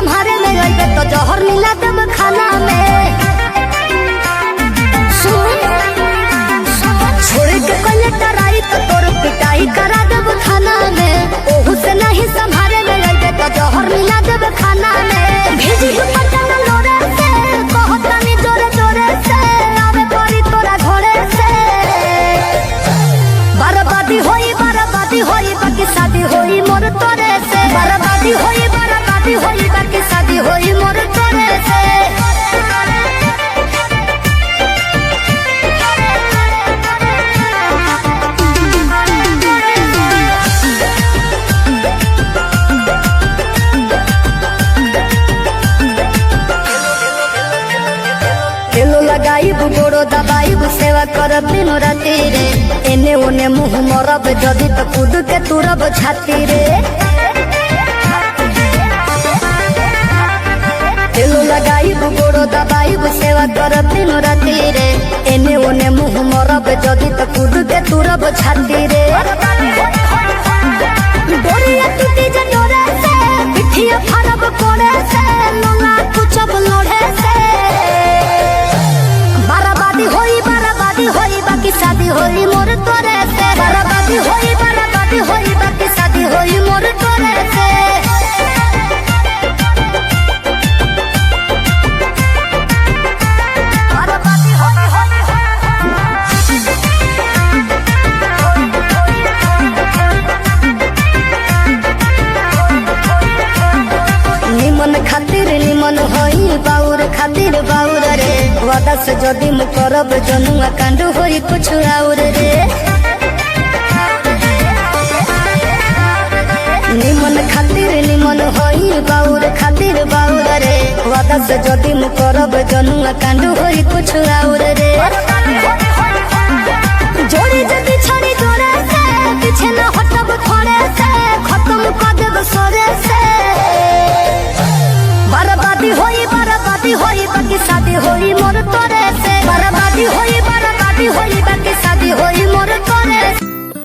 संभारे में अइबे तो जहर मिला देब खाना में। सुन छोड़ के कले टराई तो तोर पिटाई करा देब खाना में। ओहू से नहीं संभारे में अइबे तो जहर मिला देब खाना में। भेजी हो पटना लोरे से कहतनी जोरे जोरे से आवे परी तोरा घोड़े से। बर्बादी होई बाकी शादी होई मोर तोरे से। बर्बादी होई बाकी शादी होई मोर तोरे से। तेलो लगाइब गोड़ो दबाइब सेवा करब दिनो राती रे। एने ओने मुँह मरब जदी तो कूद के तुरब छाती रे। तेलो लगाइब गोड़ो दबाइब सेवा करब दिनो राती रे। एने ओने मुँह मरब जदी तो कूद के तुरब छाती रे। डोरिया टूटी जे डोरे से पिठिया फाड़ब कोड़े से। लोला कुचब लोढ़े से। बर्बादी होई बाकी शादी होई मोर तोरे से। बर्बादी होई बाकी शादी होई मोर तोरे से। निमन खातिर निमन होई बाउर खातिर बाउर रे। वादा से जदी मु करब जनुआ कांड होई कुछ और रे। निमन खातिर निमन होई बाउर खातिर बाउर रे। वादा से जदी मु करब जनुआ कांड होई कुछ और रे।